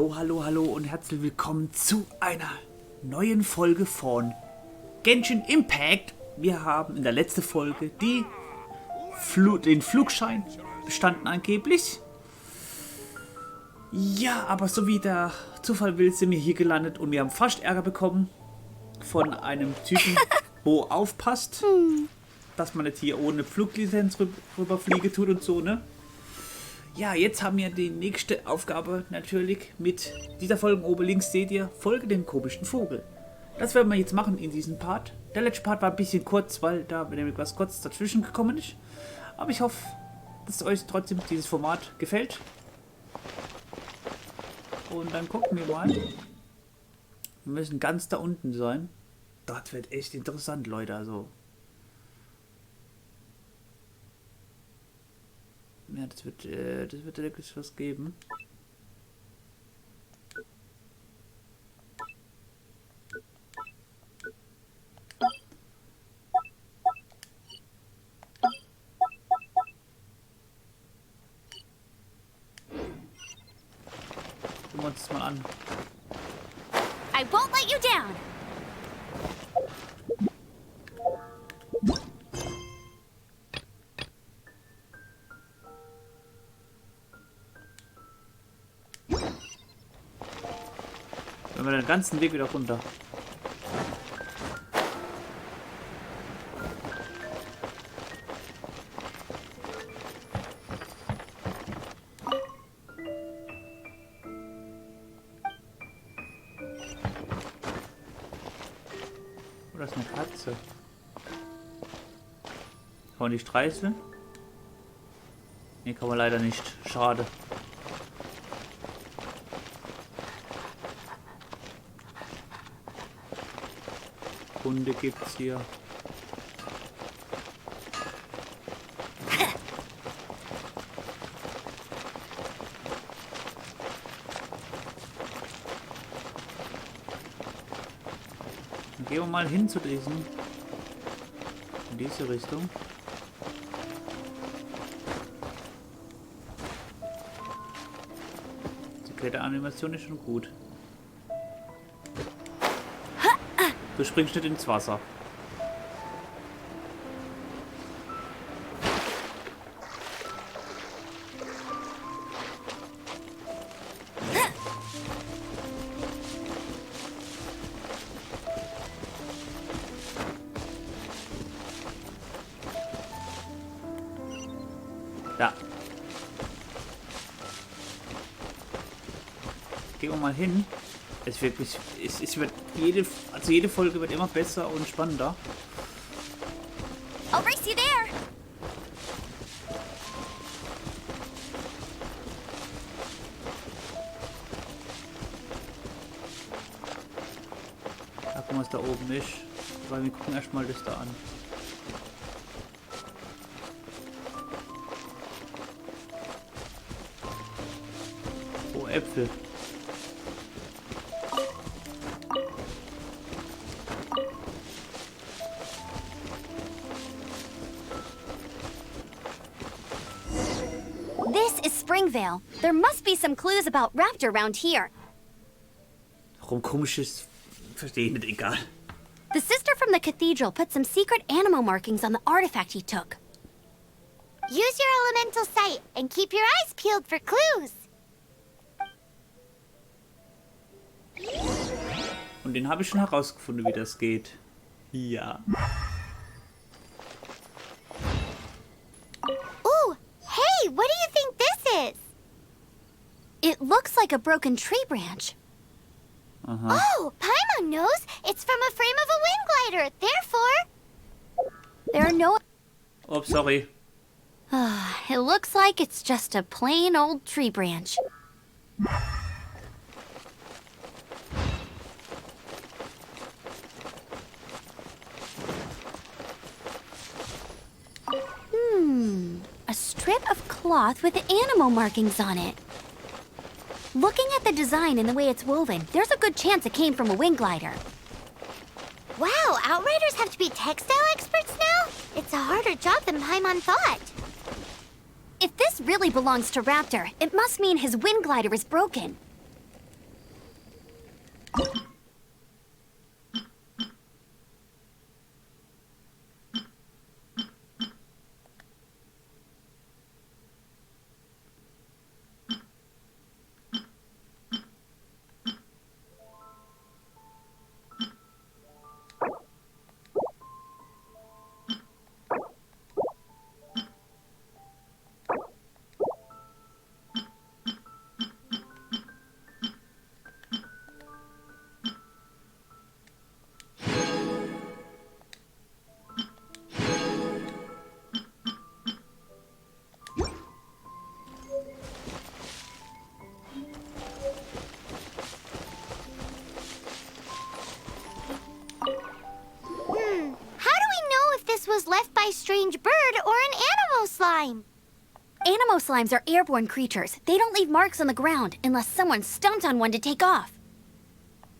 Hallo, hallo, hallo und herzlich willkommen zu einer neuen Folge von Genshin Impact. Wir haben in der letzten Folge den Flugschein bestanden angeblich. Ja, aber so wie der Zufall will, sind wir hier gelandet und wir haben fast Ärger bekommen von einem Typen, wo aufpasst, dass man nicht hier ohne Fluglizenz rüberfliegen tut und so, ne? Ja, jetzt haben wir die nächste Aufgabe natürlich mit dieser Folge oben links seht ihr, folge dem komischen Vogel. Das werden wir jetzt machen in diesem Part. Der letzte Part war ein bisschen kurz, weil da nämlich was kurz dazwischen gekommen ist. Aber ich hoffe, dass euch trotzdem dieses Format gefällt. Und dann gucken wir mal. Wir müssen ganz da unten sein. Das wird echt interessant, Leute, also. Ja, das wird wirklich was geben. Gucken wir uns das mal an. I won't let you down. Wenn wir den ganzen Weg wieder runter. Oh, das ist eine Katze. Kann man die streicheln? Nee, kann man leider nicht. Schade. Hunde gibt's hier. Dann gehen wir mal hin zu diesem. In diese Richtung. Die Kletteranimation ist schon gut. Du springst nicht ins Wasser. Da. Gehen wir mal hin. Es wirklich, es wird jede Folge wird immer besser und spannender. I'll race you there. Da gucken wir, was da oben ist. Weil wir gucken erstmal das da an. Oh, Äpfel. Springvale. There must be some clues about Raptor around here. Warum komisches? Verstehe ich nicht, egal. The sister from the cathedral put some secret animal markings on the artifact he took. Use your elemental sight and keep your eyes peeled for clues. Und den habe ich schon herausgefunden, wie das geht. Ja. Ooh, hey, what do you think this is? It looks like a broken tree branch. Oh, Paimon knows. It's from a frame of a wind glider. Therefore, there are no... Oh, sorry. It looks like it's just a plain old tree branch. A strip of cloth with animal markings on it. Looking at the design and the way it's woven, there's a good chance it came from a wind glider. Wow, Outriders have to be textile experts now? It's a harder job than Paimon thought. If this really belongs to Raptor, it must mean his wind glider is broken. strange bird or an animo slime. Animo slimes are airborne creatures. They don't leave marks on the ground unless someone stomped on one to take off.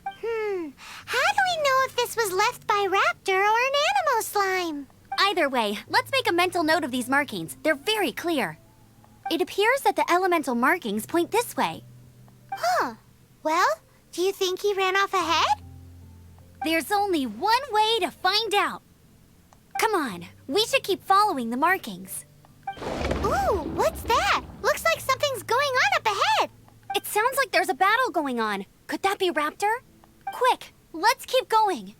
How do we know if this was left by raptor or an animo slime? Either way, let's make a mental note of these markings. They're very clear. It appears that the elemental markings point this way. Huh. Well, do you think he ran off ahead? There's only one way to find out. Come on, we should keep following the markings. Ooh, what's that? Looks like something's going on up ahead. It sounds like there's a battle going on. Could that be Raptor? Quick, let's keep going.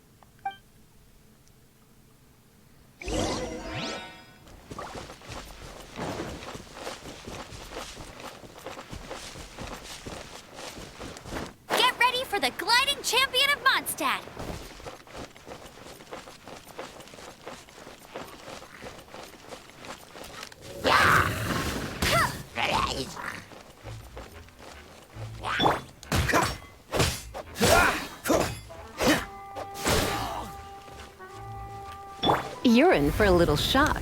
Get ready for the gliding champion of Mondstadt. You're in for a little shock.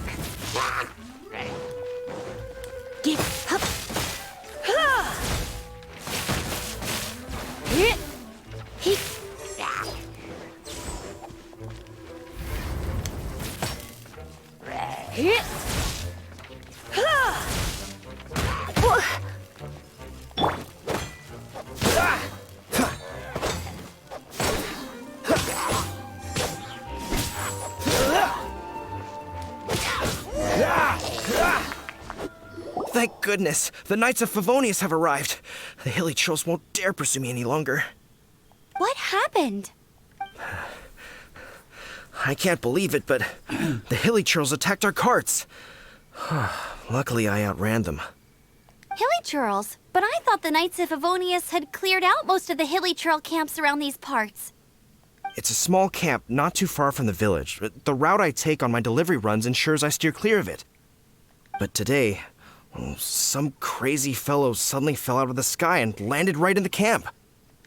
Get up. Hit. Hit. Hit. Thank goodness, the Knights of Favonius have arrived. The hilly trolls won't dare pursue me any longer. What happened? I can't believe it, but the hilly trolls attacked our carts. Luckily, I outran them. Hilly churls? But I thought the Knights of Favonius had cleared out most of the hilly churl camps around these parts. It's a small camp not too far from the village. The route I take on my delivery runs ensures I steer clear of it. But today, some crazy fellow suddenly fell out of the sky and landed right in the camp.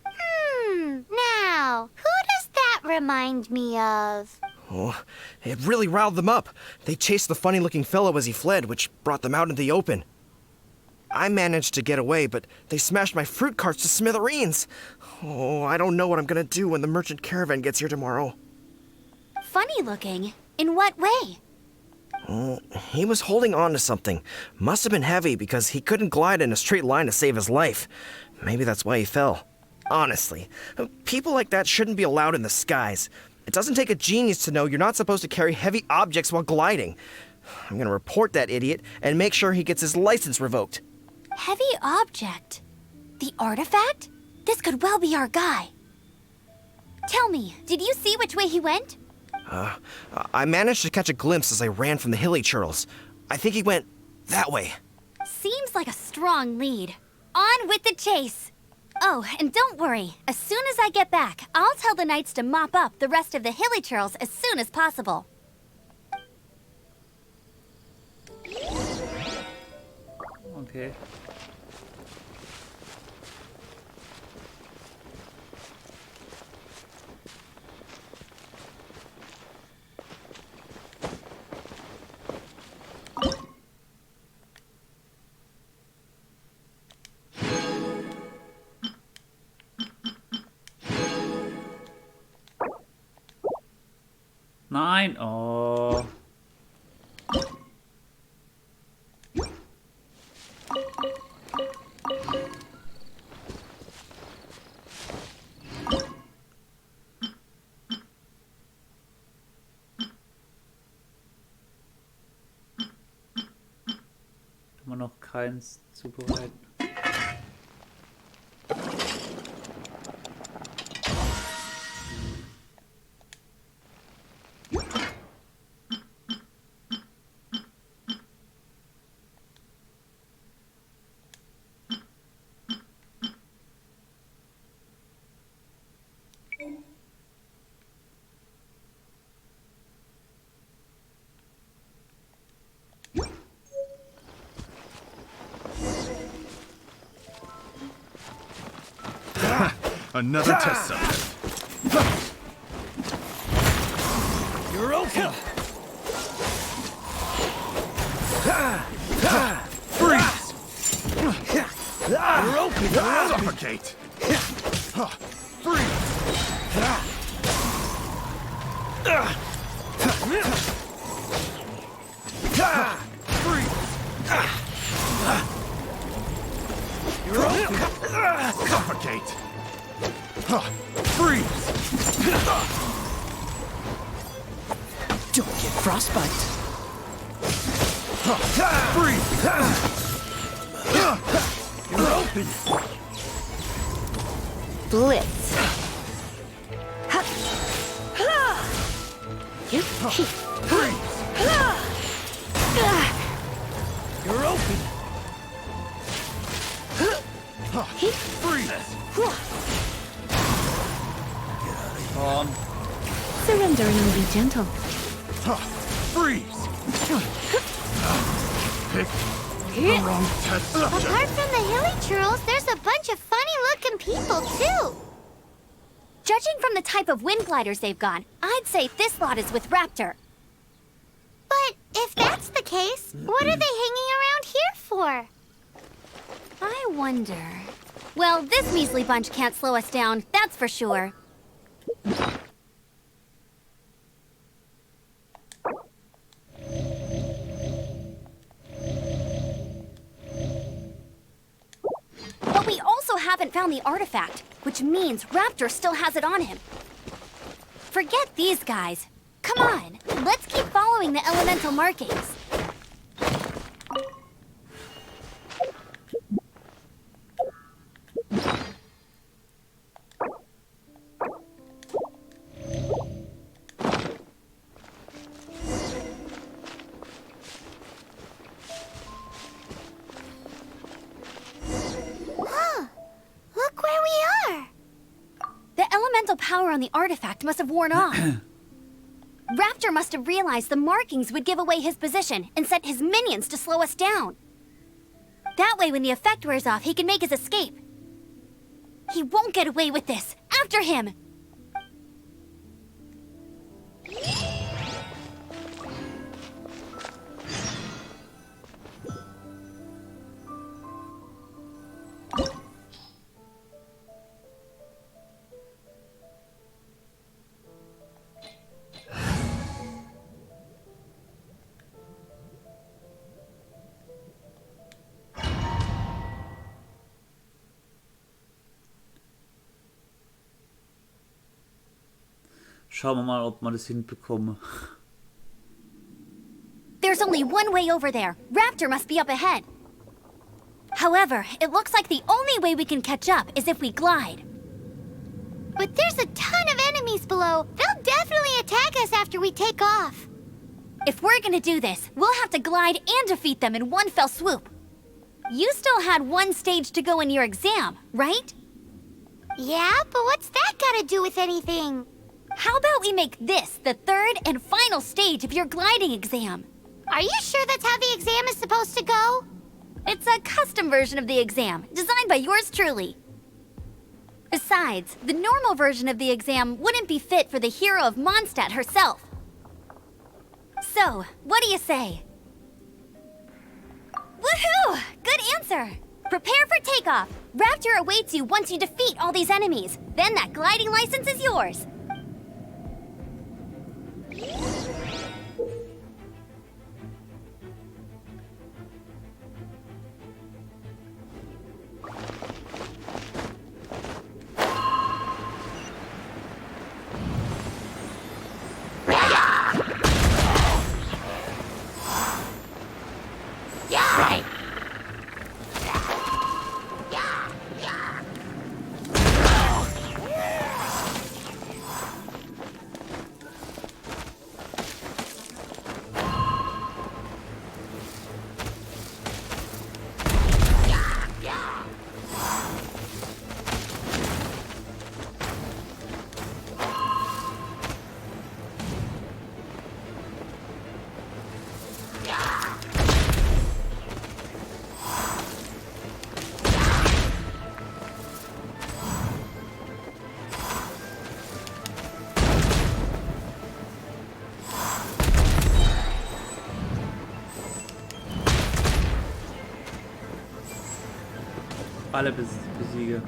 Now, who does that remind me of? Oh, it really riled them up. They chased the funny-looking fellow as he fled, which brought them out into the open. I managed to get away, but they smashed my fruit carts to smithereens. Oh, I don't know what I'm gonna do when the merchant caravan gets here tomorrow. Funny looking? In what way? He was holding on to something. Must have been heavy because he couldn't glide in a straight line to save his life. Maybe that's why he fell. Honestly, people like that shouldn't be allowed in the skies. It doesn't take a genius to know you're not supposed to carry heavy objects while gliding. I'm gonna report that idiot and make sure he gets his license revoked. Heavy object? The artifact? This could well be our guy. Tell me, did you see which way he went? I managed to catch a glimpse as I ran from the hilly churls. I think he went that way. Seems like a strong lead. On with the chase! Oh, and don't worry. As soon as I get back, I'll tell the knights to mop up the rest of the hilly churls as soon as possible. Okay. Nein, oh. Immer noch keins zubereiten. Another test subject. You're open! Freeze! Suffocate! Freeze! Suffocate! Freeze! Don't get frostbite. Freeze! You're open! Blitz. Freeze! You're open! Freeze! Surrendering will be gentle. Freeze! Pick the wrong test subject. Apart from the hilly churls, there's a bunch of funny-looking people, too. Judging from the type of wind gliders they've got, I'd say this lot is with Raptor. But if that's the case, what are they hanging around here for? I wonder... Well, this measly bunch can't slow us down, that's for sure. But we also haven't found the artifact, which means Raptor still has it on him. Forget these guys. Come on, let's keep following the elemental markings. Look where we are. The elemental power on the artifact must have worn off. Raptor must have realized the markings would give away his position and sent his minions to slow us down. That way, when the effect wears off, he can make his escape. He won't get away with this. After him! Schauen wir mal, ob wir das hinbekommen. There's only one way over there. Raptor must be up ahead. However, it looks like the only way we can catch up is if we glide. But there's a ton of enemies below. They'll definitely attack us after we take off. If we're gonna do this, we'll have to glide and defeat them in one fell swoop. You still had one stage to go in your exam, right? Yeah, but what's that gotta do with anything? How about we make this the third and final stage of your gliding exam? Are you sure that's how the exam is supposed to go? It's a custom version of the exam, designed by yours truly. Besides, the normal version of the exam wouldn't be fit for the hero of Mondstadt herself. So, what do you say? Woohoo! Good answer! Prepare for takeoff. Raptor awaits you once you defeat all these enemies. Then that gliding license is yours. alle besiege.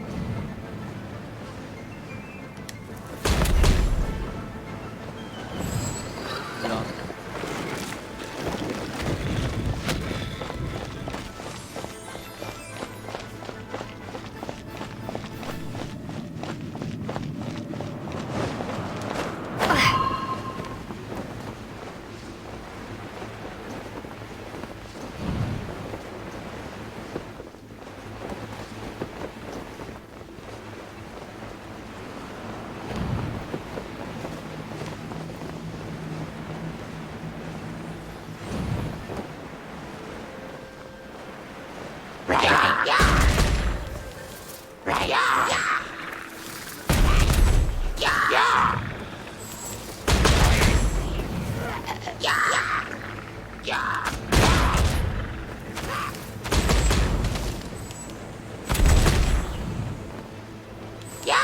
Ja.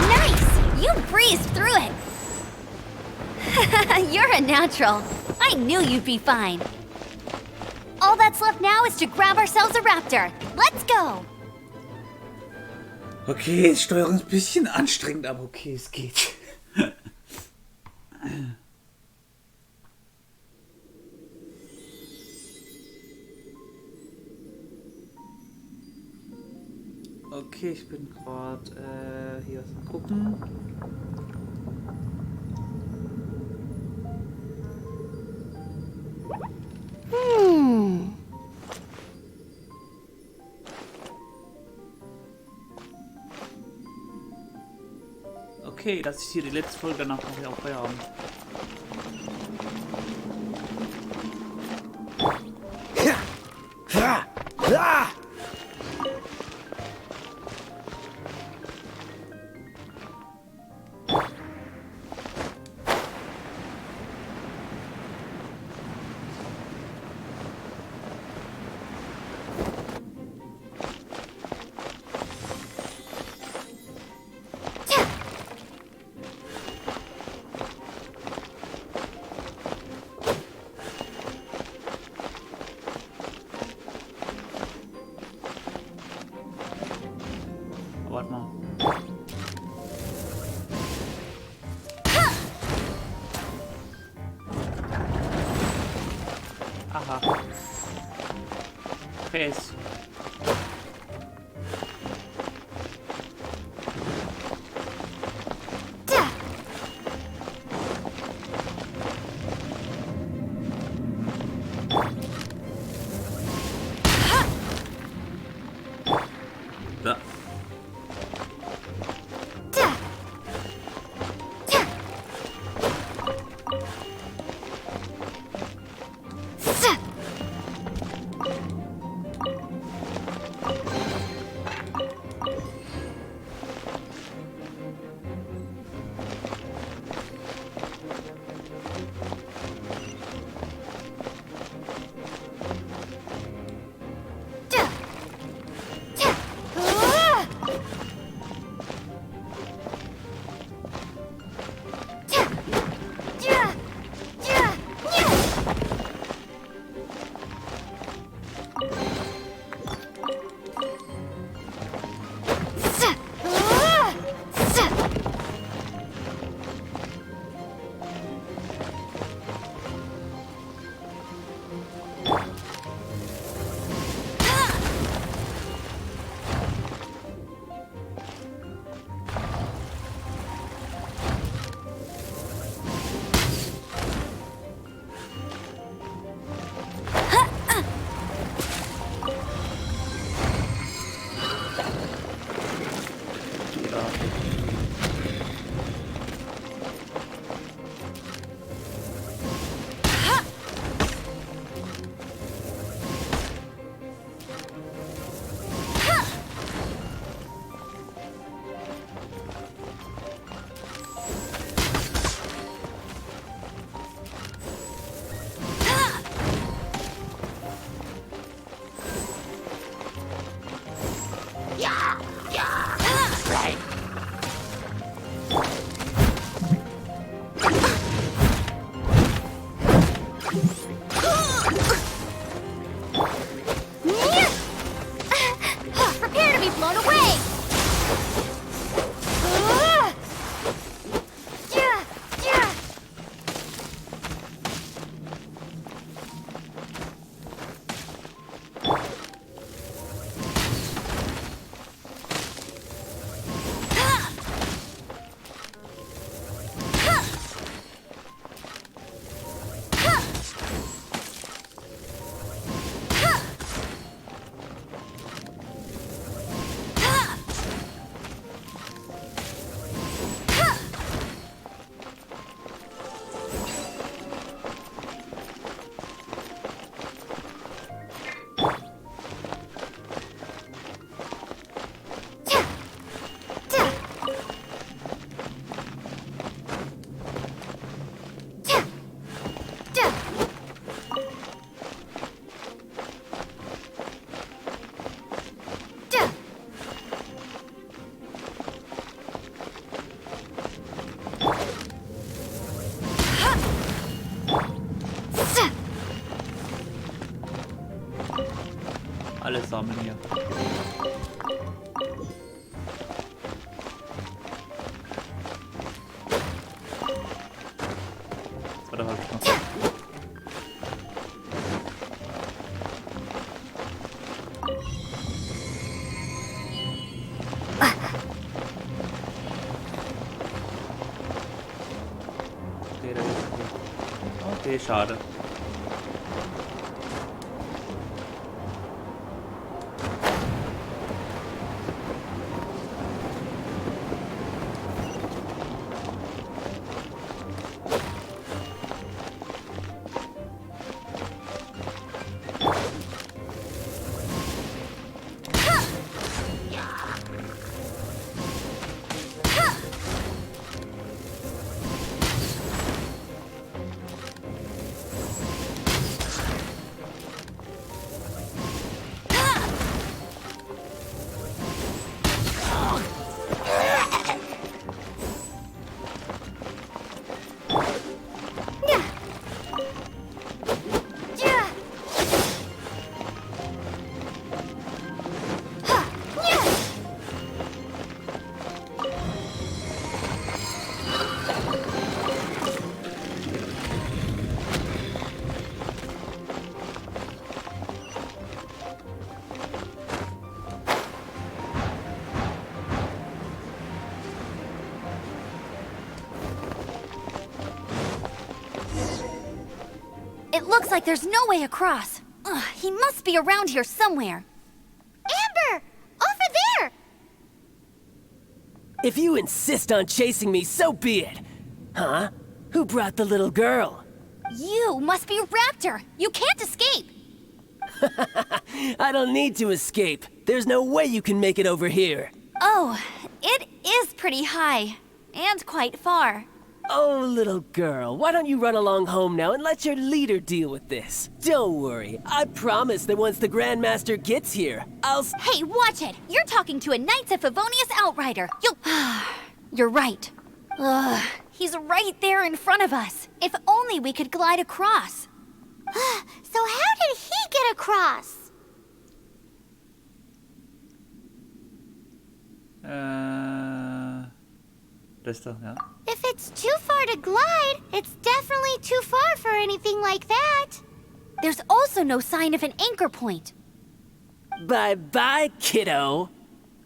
Nice! You breezed through it! You're a natural. I knew you'd be fine. All that's left now is to grab ourselves a raptor. Let's go! Okay, Steuerung ist ein bisschen anstrengend, aber okay, es geht. Okay, ich bin gerade hier was mal gucken. Okay, das ist hier die letzte Folge, danach mache ich auch Feierabend. Warte mal. Aha. Face. Da. Alles sammeln hier. Das war doch halt noch. Okay, schade. It looks like there's no way across. Ugh, he must be around here somewhere. Amber! Over there! If you insist on chasing me, so be it. Huh? Who brought the little girl? You must be Raptor. You can't escape. I don't need to escape. There's no way you can make it over here. Oh, it is pretty high. And quite far. Oh, little girl, why don't you run along home now and let your leader deal with this? Don't worry, I promise that once the Grandmaster gets here, I'll Hey, watch it! You're talking to a Knights of Favonius outrider. You'll... You're right. Ugh, he's right there in front of us. If only we could glide across. So how did he get across? Das da, ja. If it's too far to glide, it's definitely too far for anything like that. There's also no sign of an anchor point. Bye-bye, kiddo.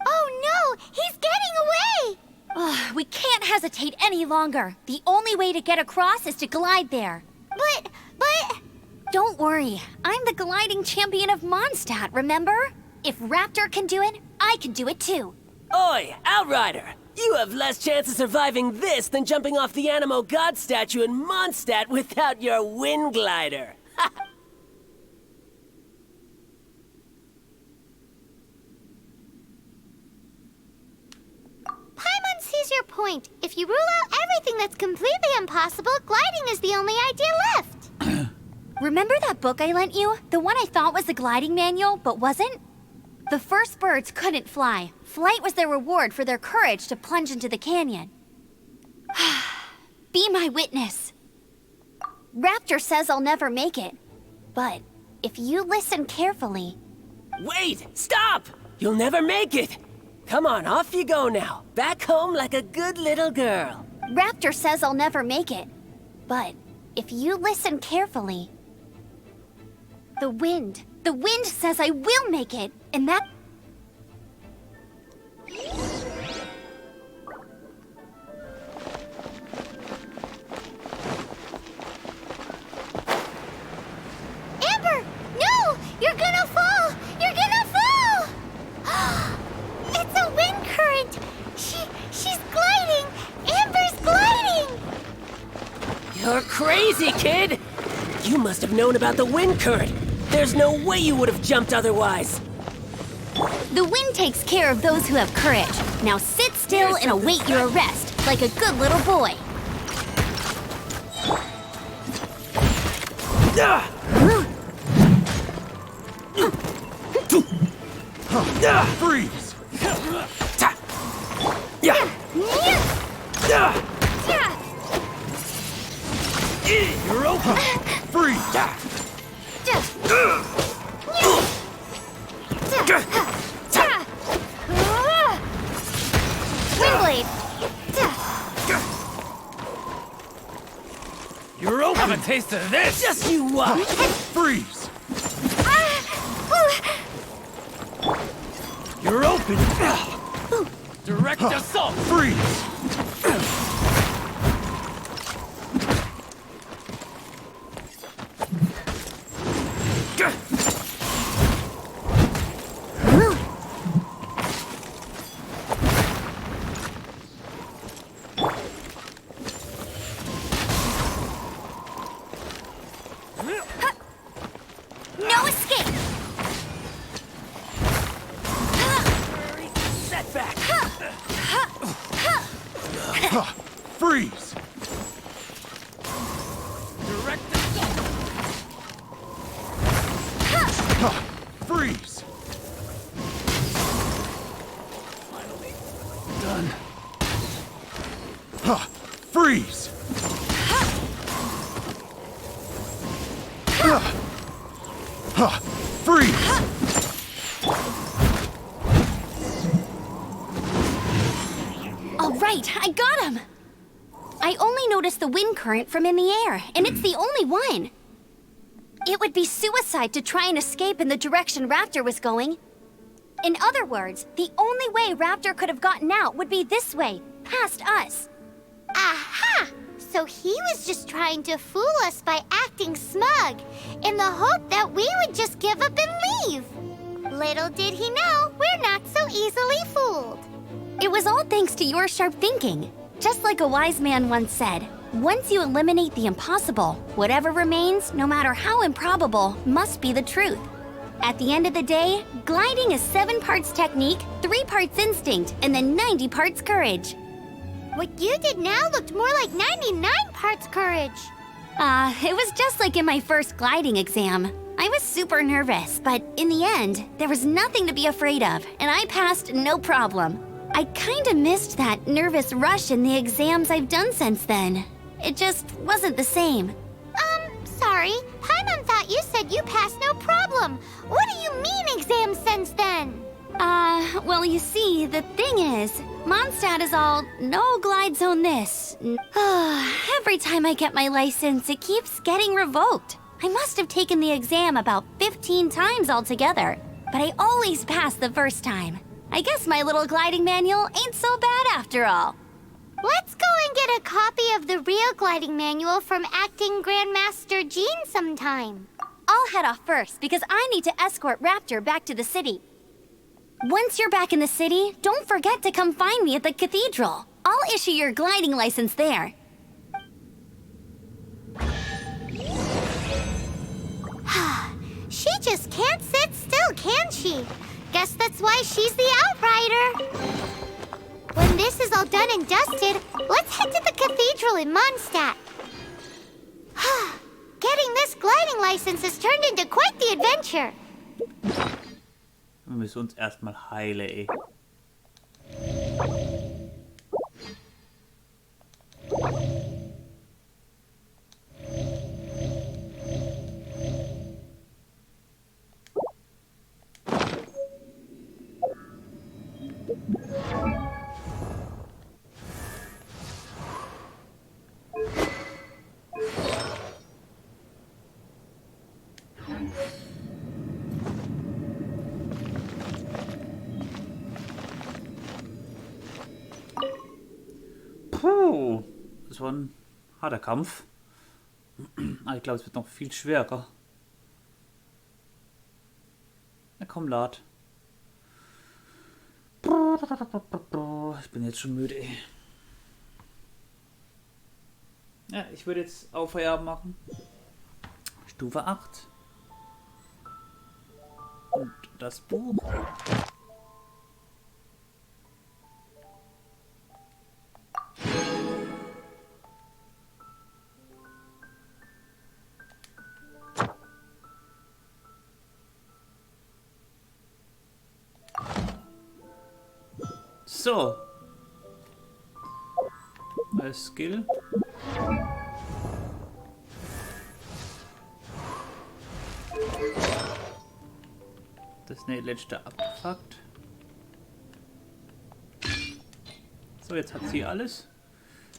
Oh no, he's getting away! Ugh, we can't hesitate any longer. The only way to get across is to glide there. But... Don't worry, I'm the gliding champion of Mondstadt, remember? If Raptor can do it, I can do it too. Oi, Outrider! You have less chance of surviving this than jumping off the Animo God statue in Mondstadt without your wind glider. Paimon sees your point. If you rule out everything that's completely impossible, gliding is the only idea left. Remember that book I lent you? The one I thought was the gliding manual, but wasn't? The first birds couldn't fly. Flight was their reward for their courage to plunge into the canyon. Be my witness. Raptor says I'll never make it. But if you listen carefully... Wait! Stop! You'll never make it! Come on, off you go now. Back home like a good little girl. Raptor says I'll never make it. But if you listen carefully... The wind says I will make it, and that... Amber! No! You're gonna fall! You're gonna fall! It's a wind current! She's gliding! Amber's gliding! You're crazy, kid! You must have known about the wind current. There's no way you would have jumped otherwise. The wind takes care of those who have courage. Now sit still and await your arrest, like a good little boy. Freeze! You're open! Freeze! taste of this! Just you watch! Freeze! You're open! Direct assault! Freeze! No escape! Setback! Freeze! Direct assault! Freeze! Finally done. Freeze! Freeze! All right, I got him! I only noticed the wind current from in the air, and it's the only one. It would be suicide to try and escape in the direction Raptor was going. In other words, the only way Raptor could have gotten out would be this way, past us. Aha! So he was just trying to fool us by acting smug, in the hope that we would just give up and leave. Little did he know, we're not so easily fooled. It was all thanks to your sharp thinking. Just like a wise man once said, once you eliminate the impossible, whatever remains, no matter how improbable, must be the truth. At the end of the day, gliding is 7 parts technique, 3 parts instinct, and then 90 parts courage. What you did now looked more like 99 parts courage. It was just like in my first gliding exam. I was super nervous, but in the end, there was nothing to be afraid of, and I passed no problem. I kinda missed that nervous rush in the exams I've done since then. It just wasn't the same. Sorry. Paimon thought you said you passed no problem. What do you mean exams since then? Well, you see, the thing is, Mondstadt is all, no glide zone this. Every time I get my license, it keeps getting revoked. I must have taken the exam about 15 times altogether, but I always pass the first time. I guess my little gliding manual ain't so bad after all. Let's go and get a copy of the real gliding manual from Acting Grandmaster Jean sometime. I'll head off first because I need to escort Raptor back to the city. Once you're back in the city, don't forget to come find me at the cathedral. I'll issue your gliding license there. She just can't sit still, can she? Guess that's why she's the outrider. When this is all done and dusted, let's head to the cathedral in Mondstadt. Getting this gliding license has turned into quite the adventure. Wir müssen uns erstmal heilen, ey. Puh, das war ein harter Kampf. Aber ich glaube, es wird noch viel schwerer. Na komm, lad. Ich bin jetzt schon müde, ey. Ja, ich würde jetzt auf Feierabend machen. Stufe 8. Und das Buch. So. Skill. Das ist der letzte abgefuckt. So, jetzt hat sie alles.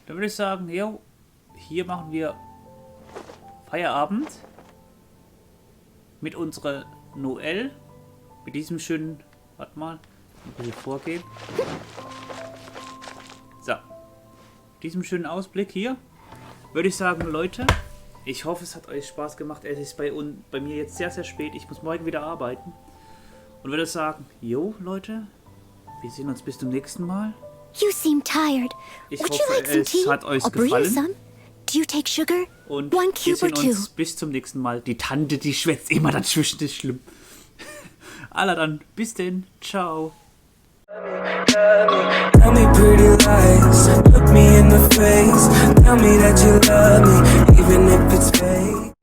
Dann würde ich sagen, jo, hier machen wir Feierabend mit unserer Noelle. Mit diesem schönen... Warte mal. Ein bisschen vorgehen. So. Diesem schönen Ausblick hier. Würde ich sagen, Leute, ich hoffe, es hat euch Spaß gemacht. Es ist bei mir jetzt sehr, sehr spät. Ich muss morgen wieder arbeiten. Und würde sagen, jo, Leute, wir sehen uns bis zum nächsten Mal. You seem tired. Ich Would hoffe, you like some es tea? hat euch I'll brew you gefallen. some. Do you take sugar? Und One wir cube or sehen two? uns bis zum nächsten Mal. Die Tante, die schwätzt immer dazwischen, das ist schlimm. Alla dann, bis denn, ciao. Tell me pretty lies, look me in the face. Tell me that you love me, even if it's fake.